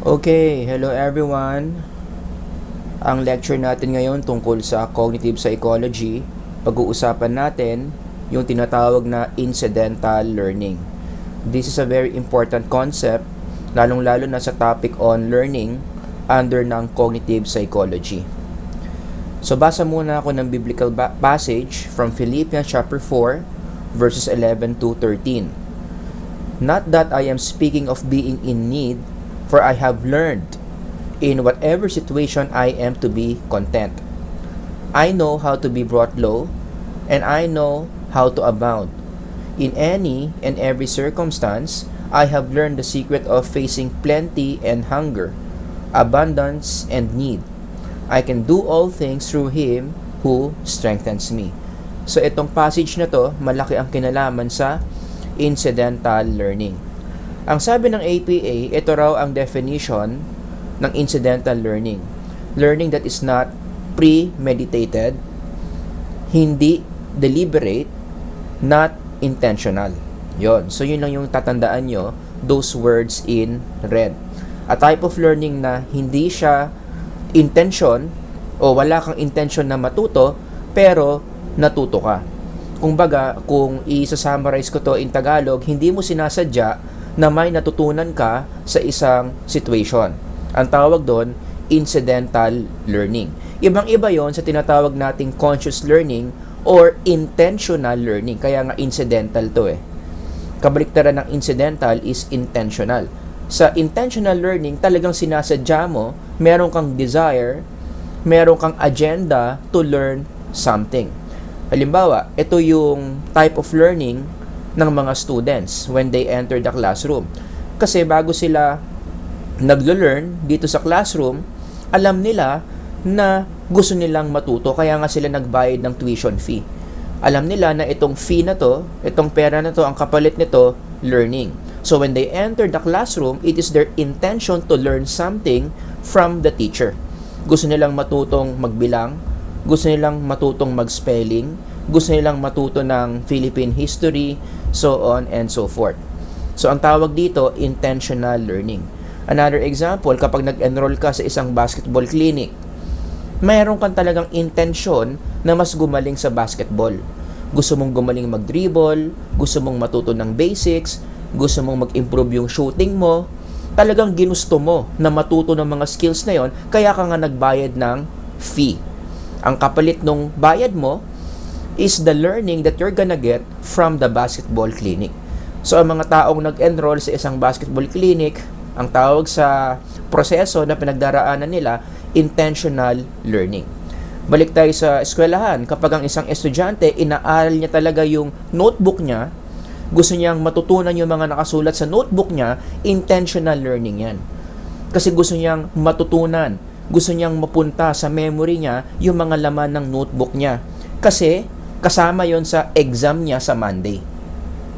Okay, hello everyone. Ang lecture natin ngayon tungkol sa cognitive psychology. Pag-uusapan natin yung tinatawag na incidental learning. This is a very important concept, lalong-lalo na sa topic on learning under ng cognitive psychology. So basa muna ako ng biblical passage from Philippians chapter 4 verses 11 to 13. Not that I am speaking of being in need, for I have learned in whatever situation I am to be content. I know how to be brought low, and I know how to abound. In any and every circumstance, I have learned the secret of facing plenty and hunger, abundance and need. I can do all things through Him who strengthens me. So itong passage na to, malaki ang kinalaman sa incidental learning. Ang sabi ng APA, ito raw ang definition ng incidental learning. Learning that is not premeditated, hindi deliberate, not intentional. Yon. So yun lang yung tatandaan nyo, those words in red. A type of learning na hindi siya intention o wala kang intention na matuto, pero natuto ka. Kung i-summarize ko to in Tagalog, hindi mo sinasadya na may natutunan ka sa isang situation. Ang tawag doon, incidental learning. Ibang-iba yon sa tinatawag nating conscious learning or intentional learning. Kaya nga incidental to eh. Kabaliktaran ng incidental is intentional. Sa intentional learning, talagang sinasadya mo, meron kang desire, meron kang agenda to learn something. Halimbawa, ito yung type of learning ng mga students when they enter the classroom. Kasi bago sila naglo-learn dito sa classroom, alam nila na gusto nilang matuto, kaya nga sila nagbayad ng tuition fee. Alam nila na itong fee na to, itong pera na to, ang kapalit nito, learning. So when they enter the classroom, it is their intention to learn something from the teacher. Gusto nilang matutong magbilang, gusto nilang matutong mag-spelling, gusto nilang matuto ng Philippine history, so on and so forth. So ang tawag dito, intentional learning. Another example, kapag nag-enroll ka sa isang basketball clinic, mayroon kang talagang intensyon na mas gumaling sa basketball. Gusto mong gumaling mag-dribble, gusto mong matuto ng basics, gusto mong mag-improve yung shooting mo, talagang ginusto mo na matuto ng mga skills na yon, kaya ka nga nagbayad ng fee. Ang kapalit nung bayad mo is the learning that you're gonna get from the basketball clinic. So, ang mga taong nag-enroll sa isang basketball clinic, ang tawag sa proseso na pinagdaraanan nila, intentional learning. Balik tayo sa eskwelahan, kapag ang isang estudyante, inaaral niya talaga yung notebook niya, gusto niyang matutunan yung mga nakasulat sa notebook niya, intentional learning yan. Kasi gusto niyang matutunan, gusto niyang mapunta sa memory niya yung mga laman ng notebook niya. Kasi kasama yon sa exam niya sa Monday.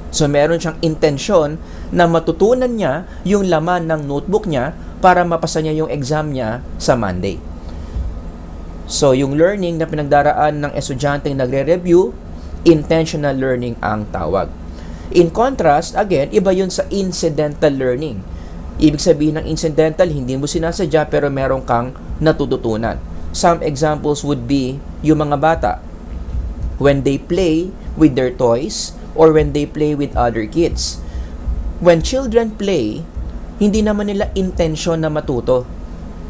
So meron siyang intensyon na matutunan niya yung laman ng notebook niya para mapasa niya yung exam niya sa Monday. So yung learning na pinagdaraan ng estudyanteng nagre-review, intentional learning ang tawag. In contrast, again, iba yun sa incidental learning. Ibig sabihin ng incidental, hindi mo sinasadya pero meron kang natututunan. Some examples would be yung mga bata, when they play with their toys or when they play with other kids. When children play, hindi naman nila intensyon na matuto.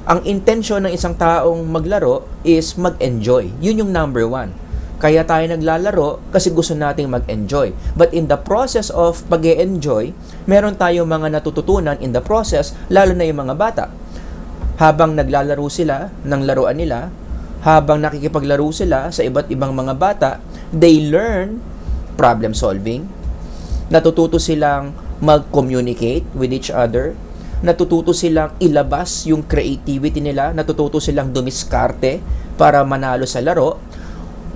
Ang intensyon ng isang taong maglaro is mag-enjoy. Yun yung number one. Kaya tayo naglalaro kasi gusto nating mag-enjoy. But in the process of pag-enjoy, meron tayong mga natututunan in the process, lalo na yung mga bata. Habang naglalaro sila ng laruan nila, habang nakikipaglaro sila sa iba't ibang mga bata, they learn problem solving. Natututo silang mag-communicate with each other. Natututo silang ilabas yung creativity nila. Natututo silang dumiskarte para manalo sa laro.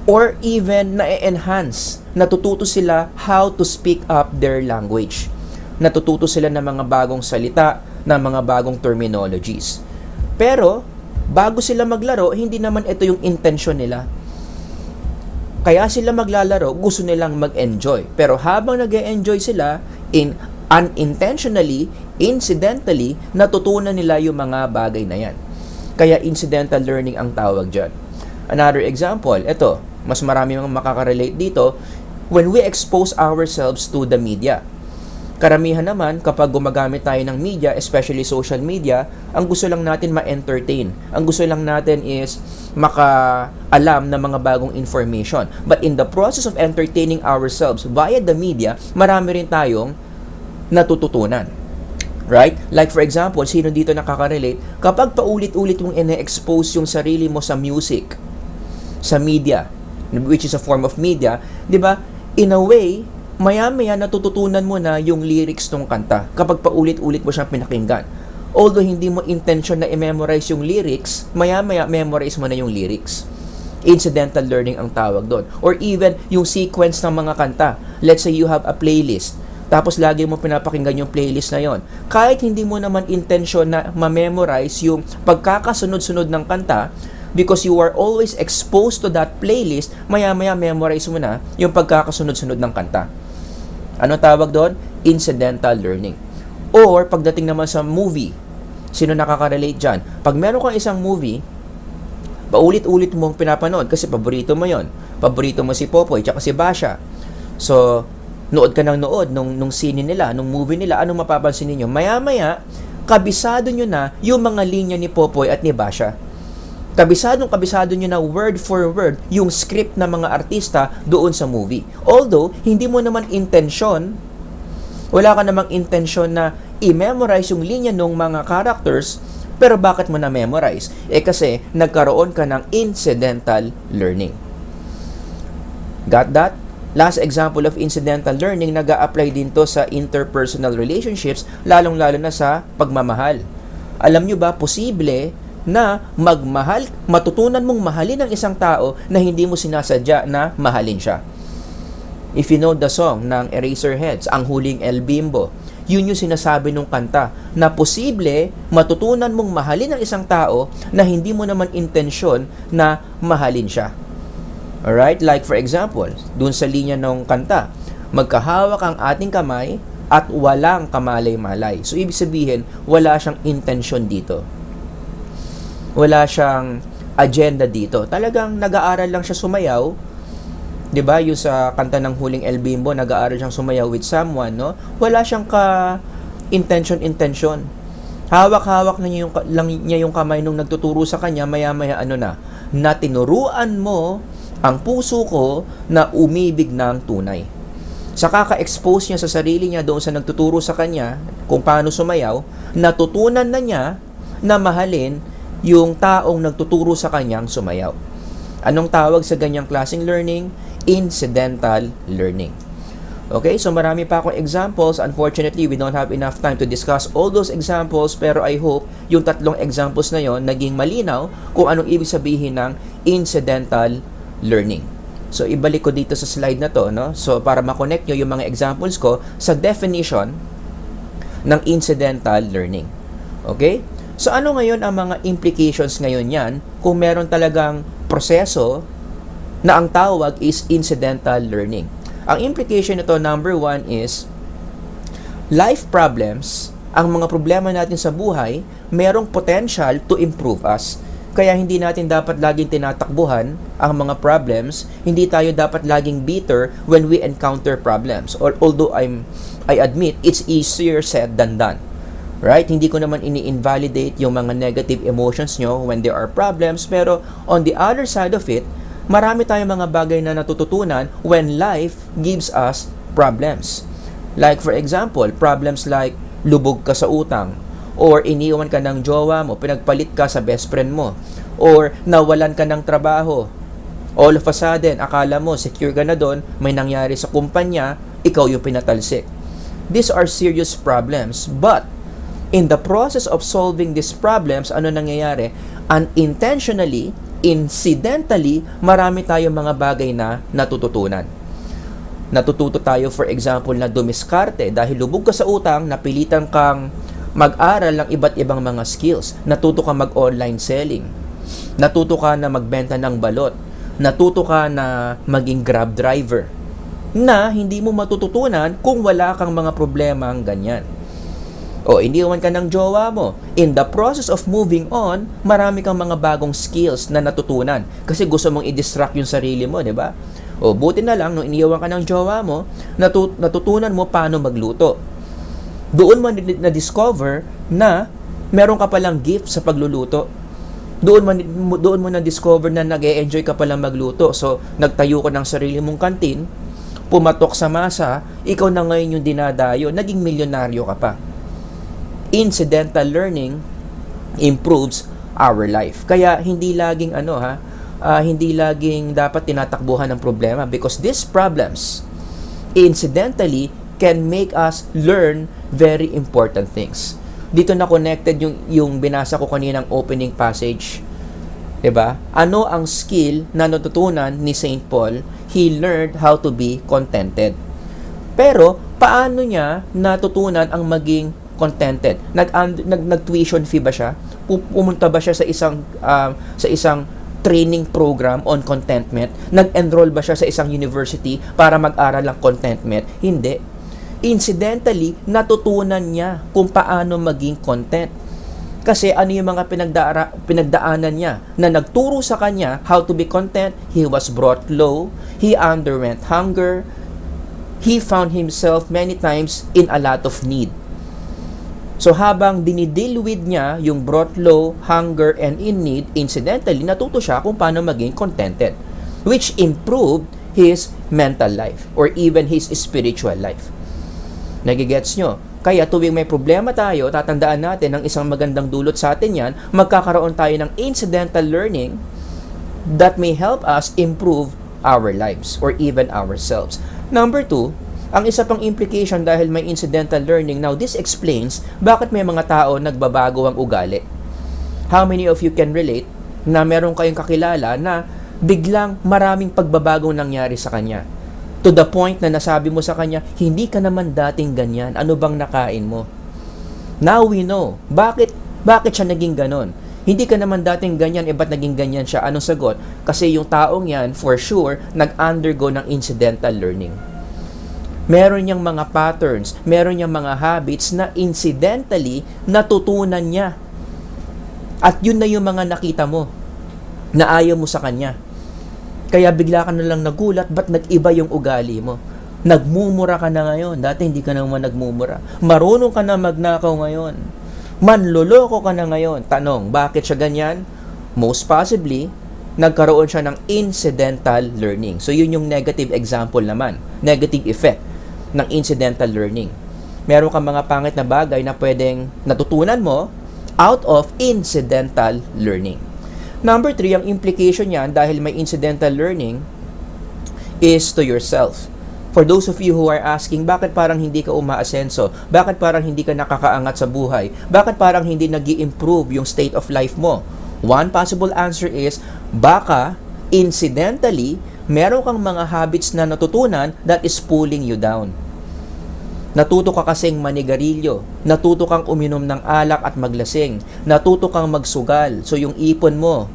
Or even na-enhance. Natututo sila how to speak up their language. Natututo sila ng mga bagong salita, ng mga bagong terminologies. Pero bago sila maglaro, hindi naman ito yung intention nila. Kaya sila maglalaro, gusto nilang mag-enjoy. Pero habang nag-enjoy sila, in Unintentionally, incidentally, natutunan nila yung mga bagay na yan. Kaya incidental learning ang tawag dyan. Another example, ito, mas marami mga makaka-relate dito, when we expose ourselves to the media. Karamihan naman, kapag gumagamit tayo ng media, especially social media, ang gusto lang natin ma-entertain. Ang gusto lang natin is makaalam ng mga bagong information. But in the process of entertaining ourselves via the media, marami rin tayong natututunan. Right? Like for example, sino dito nakaka-relate? Kapag paulit-ulit mong ine-expose yung sarili mo sa music, sa media, which is a form of media, di ba? In a way, maya-maya natututunan mo na yung lyrics ng kanta kapag paulit-ulit mo siyang pinakinggan. Although hindi mo intention na i-memorize yung lyrics, maya-maya memorize mo na yung lyrics. Incidental learning ang tawag doon. Or even yung sequence ng mga kanta. Let's say you have a playlist, tapos lagi mo pinapakinggan yung playlist na yon. Kahit hindi mo naman intention na ma-memorize yung pagkakasunod-sunod ng kanta, because you are always exposed to that playlist, maya-maya memorize mo na yung pagkakasunod-sunod ng kanta. Ano tawag doon? Incidental learning. Or, pagdating naman sa movie, sino nakaka-relate dyan? Pag meron kang isang movie, paulit-ulit mong pinapanood kasi paborito mo yon. Paborito mo si Popoy tsaka si Basha. So, nood ka ng nood nung scene nila, nung movie nila, anong mapapansin ninyo? Maya-maya, kabisado nyo na yung mga linya ni Popoy at ni Basha. Kabisado nyo na word for word yung script ng mga artista doon sa movie. Although, hindi mo naman wala ka namang intensyon na i-memorize yung linya ng mga characters, pero bakit mo na-memorize? Kasi nagkaroon ka ng incidental learning. Got that? Last example of incidental learning, nag-a-apply din to sa interpersonal relationships, lalong-lalo na sa pagmamahal. Alam nyo ba, posible na magmahal, matutunan mong mahalin ang isang tao na hindi mo sinasadya na mahalin siya. If you know the song ng Eraserheads, Ang Huling El Bimbo, yun yung sinasabi nung kanta, na posible matutunan mong mahalin ang isang tao na hindi mo naman intensyon na mahalin siya. Alright? Like for example, dun sa linya ng kanta, magkahawak ang ating kamay at walang kamalay-malay. So, ibig sabihin, wala siyang intensyon dito. Wala siyang agenda dito. Talagang nag-aaral lang siya sumayaw. 'Di ba? Yung sa kanta ng Huling El Bimbo, nag-aaral siyang sumayaw with someone, no? Wala siyang intention. Hawak-hawak na niya yung kamay nung nagtuturo sa kanya, maya-maya na tinuruan mo ang puso ko na umibig ng tunay. Sa kaka-expose niya sa sarili niya doon sa nagtuturo sa kanya kung paano sumayaw, natutunan na niya na mahalin yung taong nagtuturo sa kanyang sumayaw. Anong tawag sa ganyang klaseng learning? Incidental learning. Okay, so marami pa akong examples. Unfortunately, we don't have enough time to discuss all those examples, pero I hope yung tatlong examples na yon naging malinaw kung anong ibig sabihin ng incidental learning. So, ibalik ko dito sa slide na to, no? So, para ma-connect nyo yung mga examples ko sa definition ng incidental learning. Okay? So, ano ngayon ang mga implications ngayon yan kung meron talagang proseso na ang tawag is incidental learning? Ang implication nito, number 1 is life problems, ang mga problema natin sa buhay, merong potential to improve us. Kaya hindi natin dapat laging tinatakbuhan ang mga problems, hindi tayo dapat laging bitter when we encounter problems. Although I admit, it's easier said than done. Right? Hindi ko naman ini-invalidate yung mga negative emotions nyo when there are problems, pero on the other side of it, marami tayong mga bagay na natututunan when life gives us problems. Like for example, problems like lubog ka sa utang, or iniwan ka ng jowa mo, pinagpalit ka sa best friend mo, or nawalan ka ng trabaho. All of a sudden, akala mo secure ka na doon, may nangyari sa kumpanya, ikaw yung pinatalsik. These are serious problems, but in the process of solving these problems, ano nangyayari? Unintentionally, incidentally, marami tayong mga bagay na natututunan. Natututo tayo, for example, na dumiskarte. Dahil lubog ka sa utang, napilitan kang mag-aral ng iba't ibang mga skills. Natuto ka mag-online selling. Natuto ka na magbenta ng balot. Natuto ka na maging grab driver. na hindi mo matututunan kung wala kang mga problemang ganyan. O, iniwan ka ng jowa mo. In the process of moving on, marami kang mga bagong skills na natutunan kasi gusto mong i-distract yung sarili mo, di ba? O, buti na lang, nung iniwan ka ng jowa mo, natutunan mo paano magluto. Doon mo na-discover na meron ka palang gift sa pagluluto. Doon mo na-discover na nag-e-enjoy ka palang magluto. So, nagtayo ka ng sarili mong kantin, pumatok sa masa, ikaw na ngayon yung dinadayo, naging milyonaryo ka pa. Incidental learning improves our life. Kaya hindi laging hindi laging dapat tinatakbuhan ng problema because these problems incidentally can make us learn very important things. Dito na connected yung binasa ko kaninang opening passage. 'Di ba? Ano ang skill na natutunan ni Saint Paul? He learned how to be contented. Pero paano niya natutunan ang maging contented? Nag-tuition fee ba siya? Pumunta ba siya sa isang training program on contentment? Nag-enroll ba siya sa isang university para mag-aral ng contentment? Hindi. Incidentally, natutunan niya kung paano maging content. Kasi ano yung mga pinagdaanan niya na nagturo sa kanya how to be content. He was brought low. He underwent hunger. He found himself many times in a lot of need. So habang dinideal with niya yung brought low, hunger, and in need, incidentally, natuto siya kung paano maging contented, which improved his mental life or even his spiritual life. Nagigets nyo? Kaya tuwing may problema tayo, tatandaan natin ang isang magandang dulot sa atin yan, magkakaroon tayo ng incidental learning that may help us improve our lives or even ourselves. Number 2, ang isa pang implication dahil may incidental learning, now this explains bakit may mga tao nagbabago ang ugali. How many of you can relate na meron kayong kakilala na biglang maraming pagbabagong nangyari sa kanya? To the point na nasabi mo sa kanya, hindi ka naman dating ganyan, ano bang nakain mo? Now we know, bakit siya naging ganon? Hindi ka naman dating ganyan, ba't naging ganyan siya? Anong sagot? Kasi yung taong yan, for sure, nag-undergo ng incidental learning. Meron niyang mga patterns, meron niyang mga habits na incidentally natutunan niya. At yun na yung mga nakita mo na ayaw mo sa kanya. Kaya bigla ka na lang nagulat, ba't nag-iba yung ugali mo? Nagmumura ka na ngayon, dati hindi ka naman nagmumura. Marunong ka na magnakaw ngayon. Manloloko ka na ngayon. Tanong, bakit siya ganyan? Most possibly, nagkaroon siya ng incidental learning. So yun yung negative example naman, negative effect ng incidental learning. Meron kang mga pangit na bagay na pwedeng natutunan mo out of incidental learning. Number 3, ang implication niyan dahil may incidental learning is to yourself. For those of you who are asking, bakit parang hindi ka umaasenso? Bakit parang hindi ka nakakaangat sa buhay? Bakit parang hindi nag-i-improve yung state of life mo? One possible answer is, baka incidentally, meron kang mga habits na natutunan that is pulling you down. Natuto ka kasing manigarilyo, natuto kang uminom ng alak at maglasing, natuto kang magsugal. So yung ipon mo,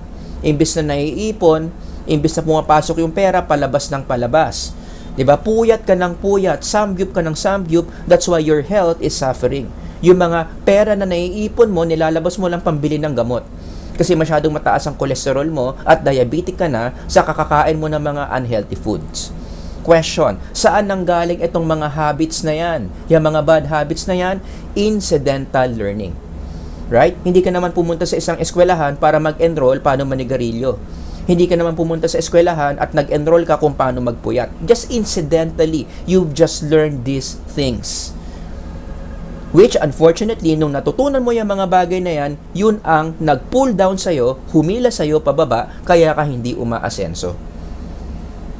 imbis na naiipon, imbis na pumapasok yung pera, palabas ng palabas. 'Di ba? Puyat ka ng puyat, samgyup ka ng samgyup, that's why your health is suffering. Yung mga pera na naiipon mo, nilalabas mo lang pambili ng gamot. Kasi masyadong mataas ang kolesterol mo at diabetic ka na sa kakakain mo ng mga unhealthy foods. Question, saan nanggaling itong mga habits na yan? Yung mga bad habits na yan? Incidental learning. Right? Hindi ka naman pumunta sa isang eskwelahan para mag-enroll paano manigarilyo. Hindi ka naman pumunta sa eskwelahan at nag-enroll ka kung paano magpuyat. Just incidentally, you've just learned these things. Which, unfortunately, nung natutunan mo yung mga bagay na yan, yun ang nag-pull down sa'yo, humila sa'yo pababa, kaya ka hindi umaasenso.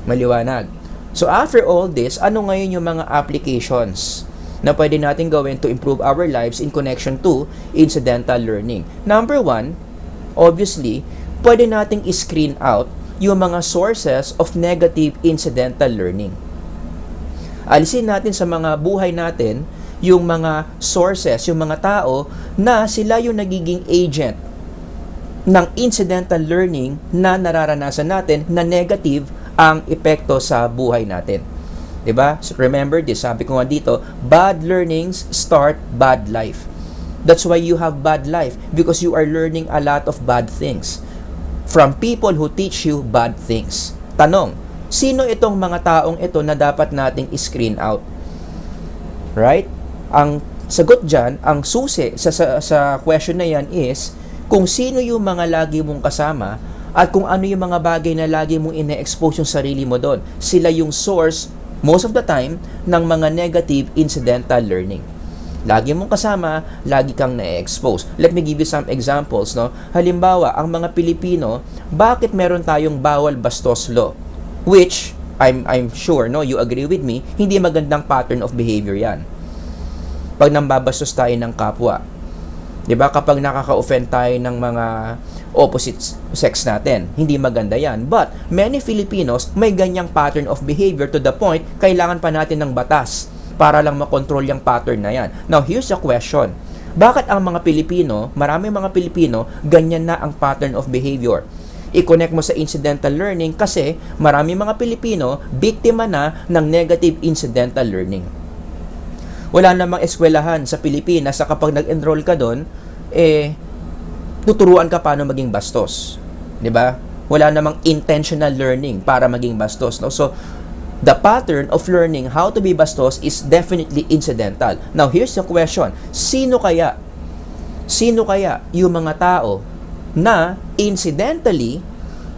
Maliwanag. So, after all this, ano ngayon yung mga applications na pwede natin gawin to improve our lives in connection to incidental learning? Number 1, obviously, pwede nating i-screen out yung mga sources of negative incidental learning. Alisin natin sa mga buhay natin yung mga sources, yung mga tao na sila yung nagiging agent ng incidental learning na nararanasan natin na negative ang epekto sa buhay natin. 'Diba? So remember this, sabi ko nga dito, bad learnings start bad life. That's why you have bad life, because you are learning a lot of bad things from people who teach you bad things. Tanong, sino itong mga taong ito na dapat nating screen out? Right? Ang sagot dyan, ang susi sa question na yan is kung sino yung mga lagi mong kasama at kung ano yung mga bagay na lagi mong ine-expose yung sarili mo doon. Sila yung source, most of the time, ng mga negative incidental learning. Lagi mong kasama, lagi kang na-expose. Let me give you some examples, no? Halimbawa, ang mga Pilipino, bakit meron tayong bawal bastos law? Which, I'm sure, no, you agree with me, hindi magandang pattern of behavior yan. Pag nambabastos tayo ng kapwa. 'Di ba? Kapag nakaka-offend tayo ng mga opposite sex natin, hindi maganda yan. But, many Filipinos may ganyang pattern of behavior to the point, kailangan pa natin ng batas para lang makontrol yung pattern na yan. Now, here's the question. Bakit ang mga Pilipino, marami mga Pilipino, ganyan na ang pattern of behavior? I-connect mo sa incidental learning kasi marami mga Pilipino, biktima na ng negative incidental learning. Wala namang eskwelahan sa Pilipinas na kapag nag-enroll ka doon, tuturuan ka paano maging bastos. 'Di ba? Wala namang intentional learning para maging bastos, no? So, the pattern of learning how to be bastos is definitely incidental. Now, here's the question. Sino kaya yung mga tao na incidentally,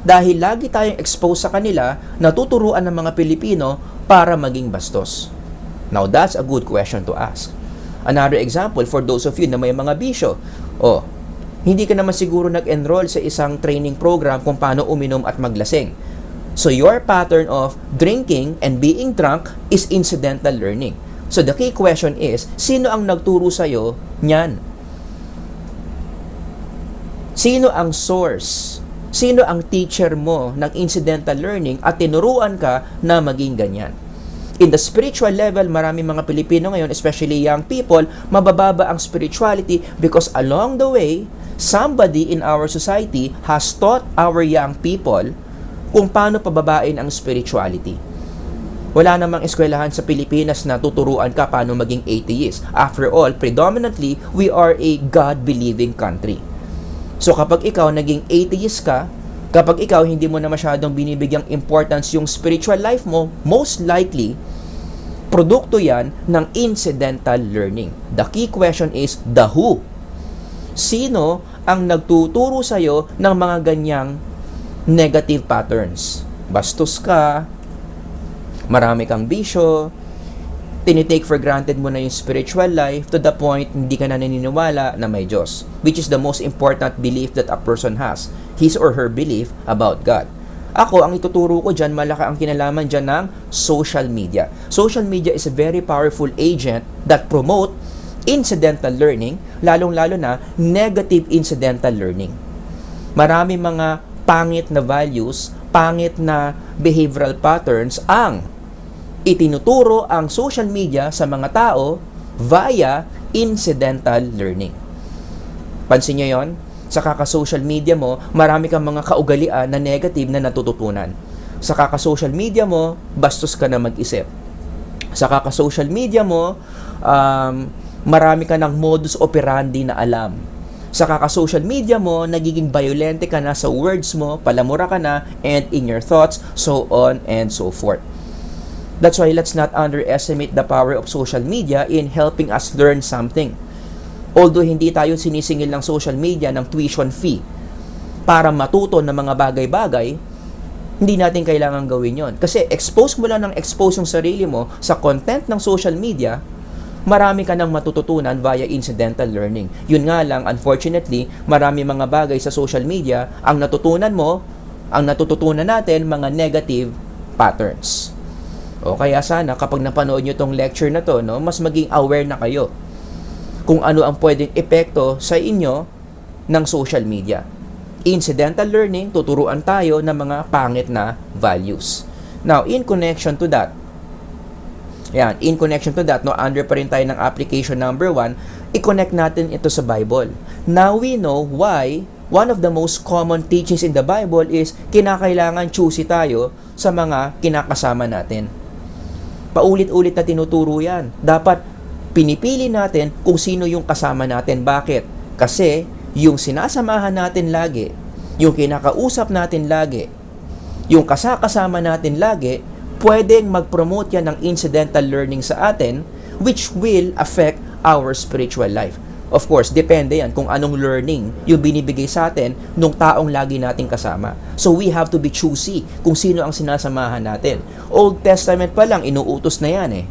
dahil lagi tayong exposed sa kanila, natuturuan ng mga Pilipino para maging bastos? Now, that's a good question to ask. Another example, for those of you na may mga bisyo, hindi ka naman siguro nag-enroll sa isang training program kung paano uminom at maglasing. So, your pattern of drinking and being drunk is incidental learning. So, the key question is, sino ang nagturo sa'yo niyan? Sino ang source? Sino ang teacher mo ng incidental learning at tinuruan ka na maging ganyan? In the spiritual level, marami mga Pilipino ngayon, especially young people, mabababa ang spirituality because along the way, somebody in our society has taught our young people kung paano pababain ang spirituality. Wala namang eskwelahan sa Pilipinas na tuturuan ka paano maging atheist. After all, predominantly, we are a God-believing country. So kapag ikaw naging atheist ka, kapag ikaw hindi mo na masyadong binibigyang importance yung spiritual life mo, most likely, produkto yan ng incidental learning. The key question is the who. Sino ang nagtuturo sa'yo ng mga ganyang negative patterns? Bastos ka, marami kang bisyo, tinitake for granted mo na yung spiritual life to the point hindi ka na naniniwala na may Diyos, which is the most important belief that a person has, his or her belief about God. Ako, ang ituturo ko dyan, malaki ang kinalaman dyan ng social media. Social media is a very powerful agent that promote incidental learning, lalong-lalo na negative incidental learning. Marami mga pangit na values, pangit na behavioral patterns ang itinuturo ang social media sa mga tao via incidental learning. Pansin nyo yon? Sa kaka-social media mo, marami kang mga kaugalian na negative na natututunan. Sa kaka-social media mo, bastos ka na mag-isip. Sa kaka-social media mo, marami ka ng modus operandi na alam. Sa kaka-social media mo, nagiging violente ka na sa words mo, palamura ka na, and in your thoughts, so on and so forth. That's why let's not underestimate the power of social media in helping us learn something. Although hindi tayo sinisingil ng social media ng tuition fee para matuto ng mga bagay-bagay, hindi natin kailangan gawin yon. Kasi expose mo lang ng expose yung sarili mo sa content ng social media, marami ka nang matututunan via incidental learning. Yun nga lang, unfortunately, marami mga bagay sa social media, ang natutunan natin, mga negative patterns. O kaya sana kapag napanood nyo tong lecture na to, no, mas maging aware na kayo kung ano ang pwedeng epekto sa inyo ng social media. Incidental learning, tuturuan tayo ng mga pangit na values. Now, in connection to that, no, under pa rin tayo ng application number 1, i-connect natin ito sa Bible. Now we know why one of the most common teachings in the Bible is kinakailangan choosy tayo sa mga kinakasama natin. Paulit-ulit na tinuturo yan. Dapat pinipili natin kung sino yung kasama natin. Bakit? Kasi yung sinasamahan natin lagi, yung kinakausap natin lagi, yung kasama natin lagi, pwedeng mag-promote yan ng incidental learning sa atin, which will affect our spiritual life. Of course, depende yan kung anong learning yung binibigay sa atin nung taong lagi nating kasama. So we have to be choosy kung sino ang sinasamahan natin. Old Testament pa lang, inuutos na yan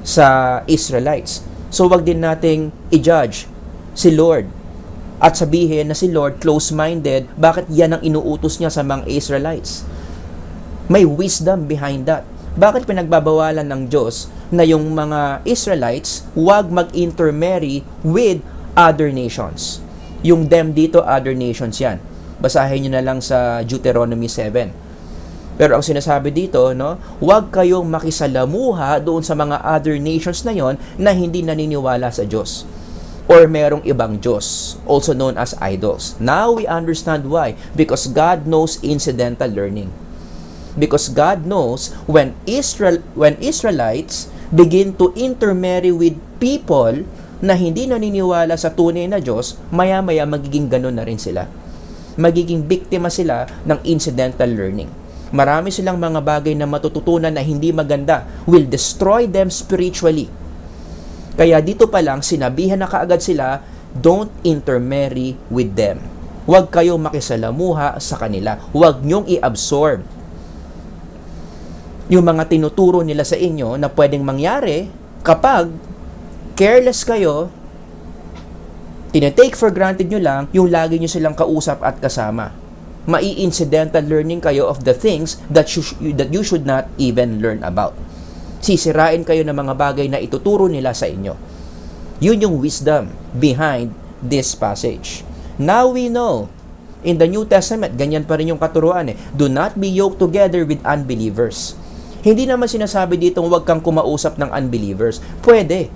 sa Israelites. So wag din nating i-judge si Lord at sabihin na si Lord close-minded, bakit yan ang inuutos niya sa mga Israelites? May wisdom behind that. Bakit pinagbabawalan ng Diyos na yung mga Israelites huwag mag-intermarry with other nations? Yung them dito, other nations yan. Basahin nyo na lang sa Deuteronomy 7. Pero ang sinasabi dito, huwag kayong makisalamuha doon sa mga other nations na yon na hindi naniniwala sa Diyos or merong ibang Diyos, also known as idols. Now we understand why. Because God knows incidental learning. Because God knows when Israelites begin to intermarry with people na hindi naniniwala sa tunay na Diyos, maya-maya magiging ganun na rin sila. Magiging biktima sila ng incidental learning. Marami silang mga bagay na matututunan na hindi maganda, will destroy them spiritually. Kaya dito pa lang, sinabihan na kaagad sila, don't intermarry with them. Huwag kayong makisalamuha sa kanila. Huwag nyong i-absorb yung mga tinuturo nila sa inyo na pwedeng mangyari kapag careless kayo, tinetake for granted nyo lang yung lagi nyo silang kausap at kasama. Mai-incidental learning kayo of the things that you should not even learn about. Sisirain kayo ng mga bagay na ituturo nila sa inyo. Yun yung wisdom behind this passage. Now we know, in the New Testament, ganyan pa rin yung katuruan do not be yoked together with unbelievers. Hindi naman sinasabi dito huwag kang kumausap ng unbelievers. Pwede.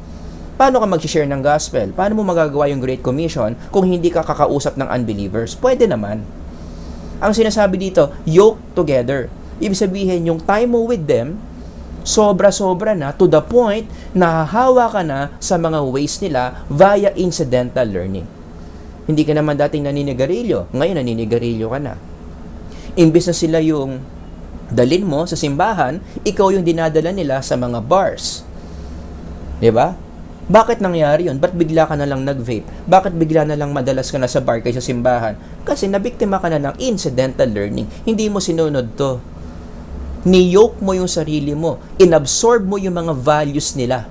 Paano ka mag-share ng gospel? Paano mo magagawa yung Great Commission kung hindi ka kakausap ng unbelievers? Pwede naman. Ang sinasabi dito, yoke together. Ibig sabihin, yung time mo with them, sobra-sobra na to the point na hahawa ka na sa mga ways nila via incidental learning. Hindi ka naman dating naninigarilyo. Ngayon, naninigarilyo ka na. Imbis na sila yung dalin mo sa simbahan, ikaw yung dinadala nila sa mga bars. Diba? Bakit nangyari yun? Ba't bigla ka na lang nag-vape? Bakit bigla na lang madalas ka na sa bar kaysa simbahan? Kasi nabiktima ka na ng incidental learning. Hindi mo sinunod to. Niyoke mo yung sarili mo. Inabsorb mo yung mga values nila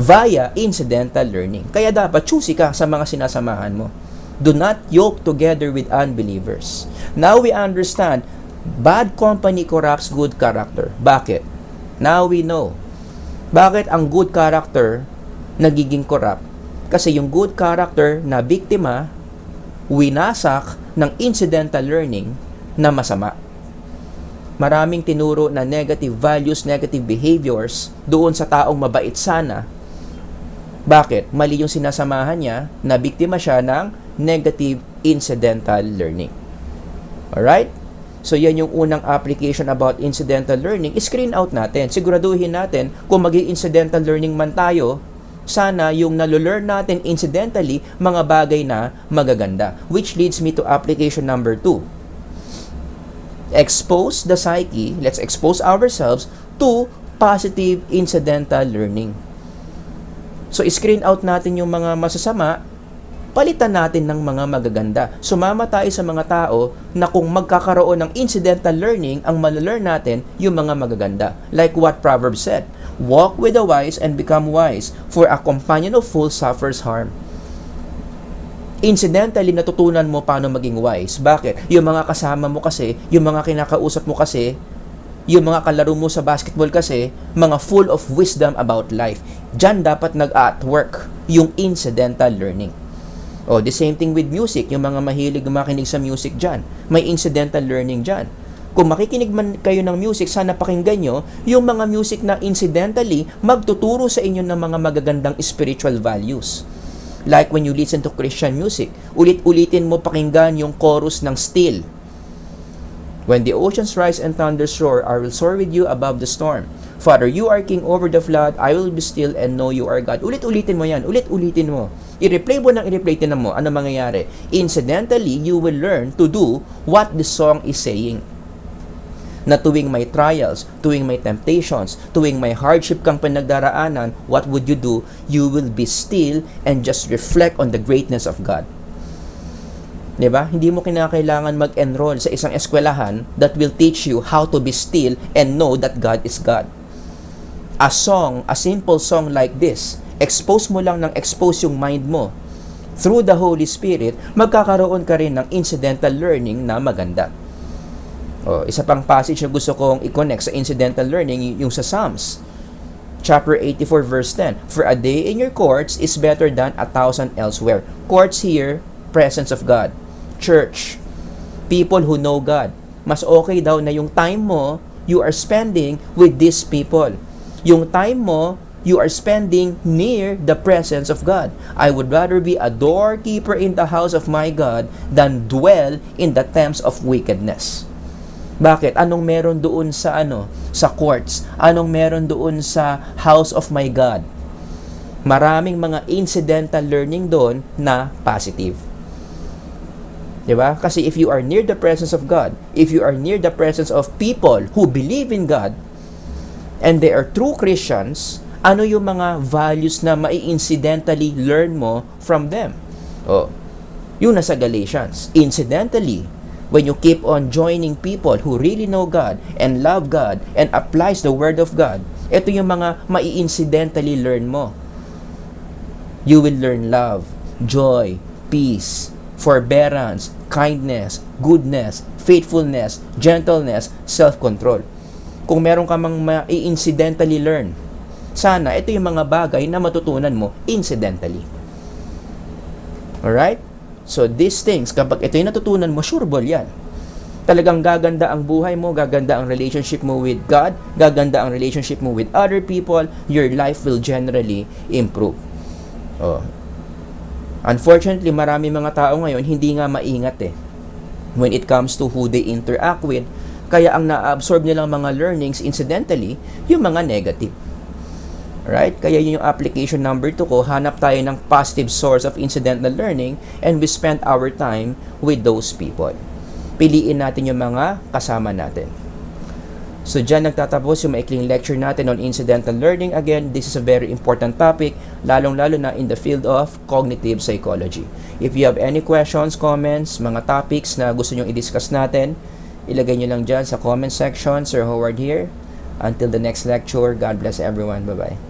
via incidental learning. Kaya dapat choosy ka sa mga sinasamahan mo. Do not yoke together with unbelievers. Now we understand, bad company corrupts good character. Bakit? Now we know. Bakit ang good character nagiging corrupt? Kasi yung good character na biktima, winasak ng incidental learning na masama. Maraming tinuro na negative values, negative behaviors doon sa taong mabait sana. Bakit? Mali yung sinasamahan niya na biktima siya ng negative incidental learning. Alright? So, yan yung unang application about incidental learning. Screen out natin. Siguraduhin natin kung maging incidental learning man tayo, sana yung nalo-learn natin incidentally, mga bagay na magaganda. Which leads me to application number 2. Expose the psyche, let's expose ourselves to positive incidental learning. So, screen out natin yung mga masasama, palitan natin ng mga magaganda. Sumama tayo sa mga tao na kung magkakaroon ng incidental learning, ang malalearn natin yung mga magaganda. Like what Proverbs said, walk with the wise and become wise, for a companion of fools suffers harm. Incidentally, natutunan mo paano maging wise. Bakit? Yung mga kasama mo kasi, yung mga kinakausap mo kasi, yung mga kalaro mo sa basketball kasi, mga full of wisdom about life. Diyan dapat nag-at work yung incidental learning. The same thing with music. Yung mga mahilig makinig sa music dyan, may incidental learning dyan. Kung makikinig man kayo ng music, sana pakinggan nyo yung mga music na incidentally magtuturo sa inyo ng mga magagandang spiritual values. Like when you listen to Christian music, ulit-ulitin mo pakinggan yung chorus ng Still. When the oceans rise and thunders roar, I will soar with you above the storm. Father, you are king over the flood, I will be still and know you are God. Ulit-ulitin mo yan, ulit-ulitin mo. I-replay mo ng i-replay, tinan mo, ano mangyayari? Incidentally, you will learn to do what the song is saying. Na tuwing may trials, tuwing may temptations, tuwing may hardship kang pinagdaraanan, what would you do? You will be still and just reflect on the greatness of God. Diba? Hindi mo kinakailangan mag-enroll sa isang eskwelahan that will teach you how to be still and know that God is God. A song, a simple song like this, expose mo lang ng expose yung mind mo. Through the Holy Spirit, magkakaroon ka rin ng incidental learning na maganda. Isa pang passage na gusto kong i-connect sa incidental learning, yung sa Psalms. Chapter 84 verse 10. For a day in your courts is better than 1,000 elsewhere. Courts here, presence of God. Church, people who know God. Mas okay daw na yung time mo, you are spending with these people. Yung time mo, you are spending near the presence of God. I would rather be a doorkeeper in the house of my God than dwell in the tents of wickedness. Bakit? Anong meron doon sa sa courts? Anong meron doon sa house of my God? Maraming mga incidental learning doon na positive. Diba? Kasi if you are near the presence of God, if you are near the presence of people who believe in God, and they are true Christians, ano yung mga values na mai-incidentally learn mo from them? Yung nasa Galatians. Incidentally, when you keep on joining people who really know God and love God and applies the Word of God, ito yung mga mai-incidentally learn mo. You will learn love, joy, peace, forbearance, kindness, goodness, faithfulness, gentleness, self-control. Kung meron ka mang ma-incidentally learn, sana ito yung mga bagay na matutunan mo incidentally. Alright? So these things, kapag ito yung natutunan mo, sureball yan. Talagang gaganda ang buhay mo, gaganda ang relationship mo with God, gaganda ang relationship mo with other people, your life will generally improve. Unfortunately, marami mga tao ngayon hindi nga maingat when it comes to who they interact with, kaya ang na-absorb nilang mga learnings incidentally, yung mga negative. Right? Kaya yun yung application number 2 ko, hanap tayo ng positive source of incidental learning and we spend our time with those people. Piliin natin yung mga kasama natin. So dyan nagtatapos yung maikling lecture natin on incidental learning. Again, this is a very important topic, lalong-lalo na in the field of cognitive psychology. If you have any questions, comments, mga topics na gusto nyong i-discuss natin, ilagay nyo lang dyan sa comment section. Sir Howard here. Until the next lecture, God bless everyone. Bye-bye.